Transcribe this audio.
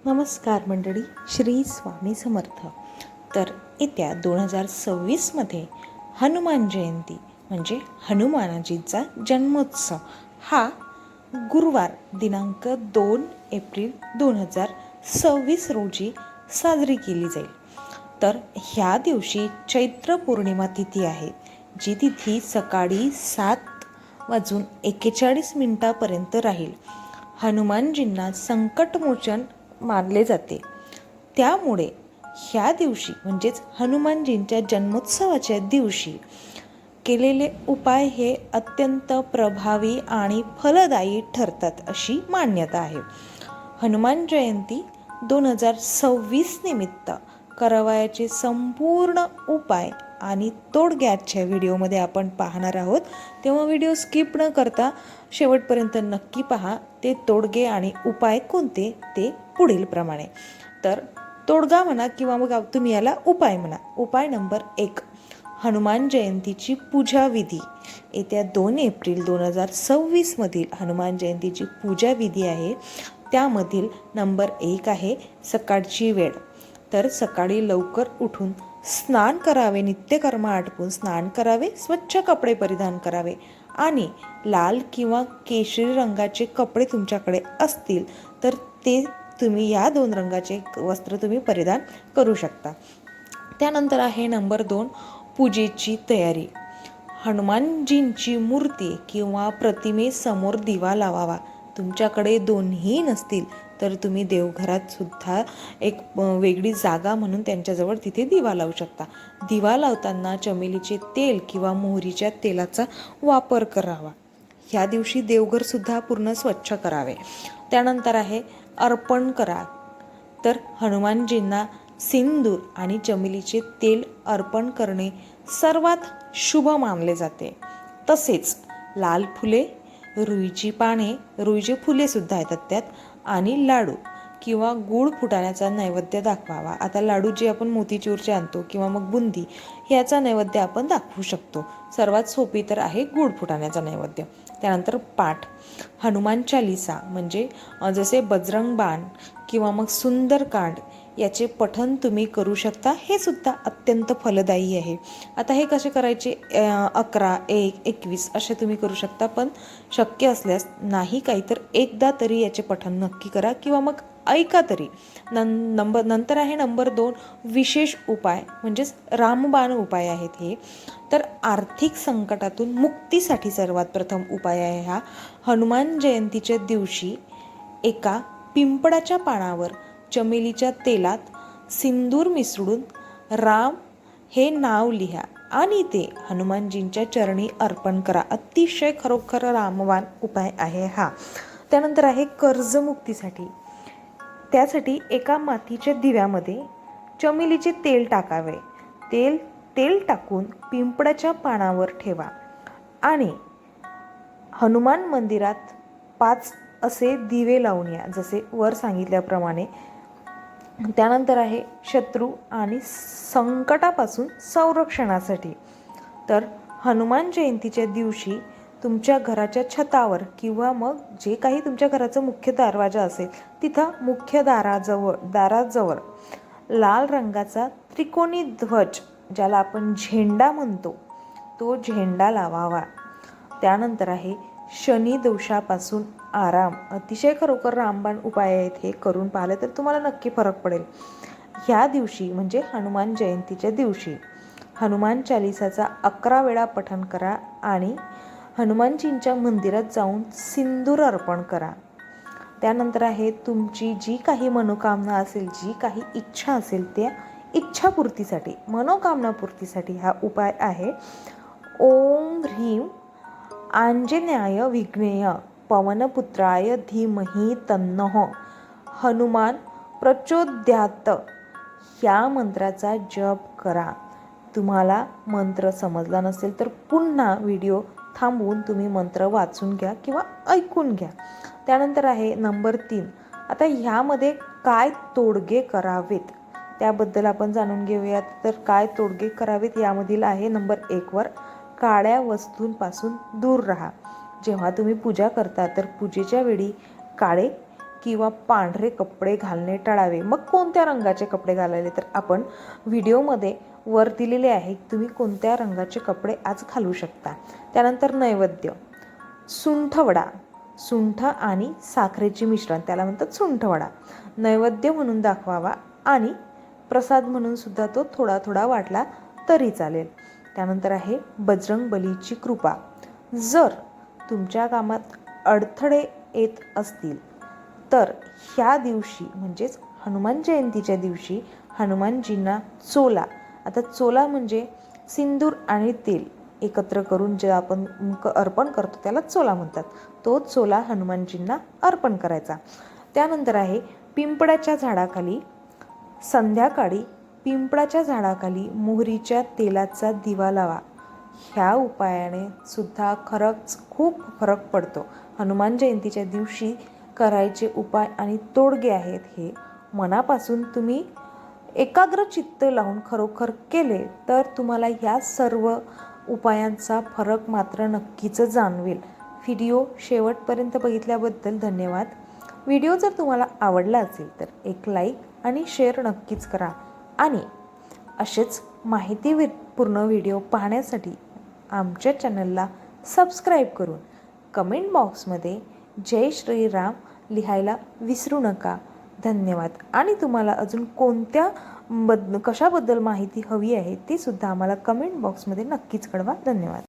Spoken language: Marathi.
नमस्कार मंडळी, श्री स्वामी समर्थ. तर येत्या 2026मध्ये हनुमान जयंती म्हणजे हनुमानजींचा जन्मोत्सव हा गुरुवार दिनांक 2 एप्रिल 2026 रोजी साजरी केली जाईल. तर ह्या दिवशी चैत्र पौर्णिमा तिथी आहे, जी तिथी सकाळी 7:41 राहील. हनुमानजींना संकटमोचन मानले जाते. त्यामुळे ह्या दिवशी म्हणजेच हनुमानजींच्या जन्मोत्सवाच्या दिवशी केलेले उपाय हे अत्यंत प्रभावी आणि फलदायी ठरतात अशी मान्यता आहे. हनुमान जयंती 2026 निमित्त करावयाचे संपूर्ण उपाय आणि तोडग्याच्या व्हिडिओमध्ये आपण पाहणार आहोत. तेव्हा व्हिडिओ स्किप न करता शेवटपर्यंत नक्की पहा. ते तोडगे आणि उपाय कोणते ते पुढील प्रमाणे. तर तोडगा म्हणा किंवा मग तुम्ही याला उपाय म्हणा. उपाय नंबर 1, हनुमान जयंतीची पूजा विधी. येत्या 2 एप्रिल 2026 मधील हनुमान जयंतीची पूजा विधी आहे. त्यामधील नंबर 1 आहे सकाळची वेळ. तर सकाळी लवकर उठून स्नान करावे, नित्यकर्म आटपून स्नान करावे, स्वच्छ कपडे परिधान करावे आणि लाल किंवा केशरी रंगाचे कपडे तुमच्याकडे असतील तर ते तुम्ही या 2 रंगाचे वस्त्र तुम्ही परिधान करू शकता. त्यानंतर आहे नंबर 2, पूजेची तयारी. हनुमानजींची मूर्ती किंवा प्रतिमेसमोर दिवा लावावा. तुमच्याकडे दोन्ही नसतील तर तुम्ही देवघरात सुद्धा एक वेगळी जागा म्हणून त्यांच्याजवळ तिथे दिवा लावू शकता. दिवा लावताना चमेलीचे तेल किंवा मोहरीच्या तेलाचा वापर करावा. ह्या दिवशी देवघरसुद्धा पूर्ण स्वच्छ करावे. त्यानंतर आहे अर्पण करा. तर हनुमानजींना सिंदूर आणि चमेलीचे तेल अर्पण करणे सर्वात शुभ मानले जाते. तसेच लाल फुले, रुईची पाने, रुईचे फुले सुद्धा येतात त्यात, आणि लाडू किंवा गूळ फुटाण्याचा नैवेद्य दाखवावा. आता लाडू जे आपण मोतीचूरचे आणतो किंवा मग बुंदी ह्याचा नैवेद्य आपण दाखवू शकतो. सर्वात सोपी तर आहे गूळ फुटाण्याचा नैवेद्य. त्यानंतर पाठ, हनुमान चालीसा म्हणजे जसे बजरंग बाण किंवा मग सुंदरकांड याचे पठण तुम्ही करू शकता. हे सुद्धा अत्यंत फलदायी आहे. आता हे कसे करायचे, 11, 1, 21 असे तुम्ही करू शकता. पण शक्य असल्यास नाही काही तर एकदा तरी याचे पठण नक्की करा किंवा मग ऐका तरी. नंतर आहे नंबर 2, विशेष उपाय म्हणजेच रामबाण उपाय आहेत हे. तर आर्थिक संकटातून मुक्तीसाठी सर्वात प्रथम उपाय आहे हा. हनुमान जयंतीच्या दिवशी एका पिंपळाच्या पानावर चमेलीच्या तेलात सिंदूर मिसळून राम हे नाव लिहा आणि ते हनुमानजींच्या चरणी अर्पण करा. अतिशय खरोखर रामबाण उपाय आहे हा. त्यानंतर आहे कर्जमुक्तीसाठी. त्यासाठी एका मातीच्या दिव्यामध्ये चमेलीचे तेल टाकावे. तेल टाकून पिंपळाच्या पानावर ठेवा आणि हनुमान मंदिरात 5 असे दिवे लावून या, जसे वर सांगितल्याप्रमाणे. त्यानंतर आहे शत्रू आणि संकटापासून संरक्षणासाठी. तर हनुमान जयंतीच्या दिवशी तुमच्या घराच्या छतावर किंवा मग जे काही तुमच्या घराचं मुख्य दरवाजा असेल तिथं मुख्य दाराजवळ लाल रंगाचा त्रिकोणी ध्वज, ज्याला आपण झेंडा म्हणतो, तो झेंडा लावावा. त्यानंतर आहे शनी दोषापासून आराम. अतिशय खरोखर रामबाण उपाय आहेत हे. करून पाहिले तर तुम्हाला नक्की फरक पडेल. ह्या दिवशी म्हणजे हनुमान जयंतीच्या दिवशी हनुमान चालिसाचा 11 वेळा पठण करा आणि हनुमानजींच्या मंदिरात जाऊन सिंदूर अर्पण करा. त्यानंतर आहे तुमची जी काही मनोकामना असेल, जी काही इच्छा असेल त्या इच्छापूर्तीसाठी, मनोकामनापूर्तीसाठी हा उपाय आहे. ओम ह्रीं आंजनेय विघ्नेय पवनपुत्राय धीमहि तन्नः हनुमान प्रचोदयात या मंत्राचा जप करा. तुम्हाला मंत्र समजला नसेल तर पुन्हा व्हिडिओ थांबवून तुम्ही मंत्र वाचून घ्या किंवा ऐकून घ्या. त्यानंतर आहे नंबर 3. आता ह्यामध्ये काय तोडगे करावेत त्याबद्दल आपण जाणून घेऊयात. तर काय तोडगे करावेत यामधील आहे नंबर 1 वर, काळ्या वस्तूंपासून दूर राहा. जेव्हा तुम्ही पूजा करता तर पूजेच्या वेळी काळे किंवा पांढरे कपडे घालणे टाळावे. मग कोणत्या रंगाचे कपडे घालावे, तर आपण व्हिडिओमध्ये वर दिलेले आहे तुम्ही कोणत्या रंगाचे कपडे आज घालू शकता. त्यानंतर नैवेद्य, सुंठवडा, सुंठ आणि साखरेचे मिश्रण, त्याला म्हणतात सुंठवडा, नैवेद्य म्हणून दाखवावा आणि प्रसाद म्हणून सुद्धा तो थोडा थोडा वाटला तरी चालेल. त्यानंतर आहे बजरंगबलीची कृपा. जर तुमच्या कामात अडथळे येत असतील तर ह्या दिवशी म्हणजेच हनुमान जयंतीच्या दिवशी हनुमानजींना चोला, आता चोला म्हणजे सिंदूर आणि तेल एकत्र करून जे आपण अर्पण करतो त्याला चोला म्हणतात, तो चोला हनुमानजींना अर्पण करायचा. त्यानंतर आहे पिंपळाच्या झाडाखाली संध्याकाळी पिंपळाच्या झाडाखाली मोहरीच्या तेलाचा दिवा लावा. ह्या उपायाने सुद्धा खरंच खूप फरक पडतो. हनुमान जयंतीच्या दिवशी करायचे उपाय आणि तोडगे आहेत हे. मनापासून तुम्ही एकाग्र चित्त लावून खरोखर केले तर तुम्हाला ह्या सर्व उपायांचा फरक मात्र नक्कीच जाणवेल. व्हिडिओ शेवटपर्यंत बघितल्याबद्दल धन्यवाद. व्हिडिओ जर तुम्हाला आवडला असेल तर एक लाईक आणि शेअर नक्कीच करा आणि असेच माहितीपूर्ण व्हिडिओ पाहण्यासाठी आमच्या चॅनलला सबस्क्राईब करून कमेंट बॉक्समध्ये जय श्रीराम लिहायला विसरू नका. धन्यवाद. आणि तुम्हाला अजून कशाबद्दल माहिती हवी आहे ती सुद्धा आम्हाला कमेंट बॉक्समध्ये नक्कीच कळवा. धन्यवाद.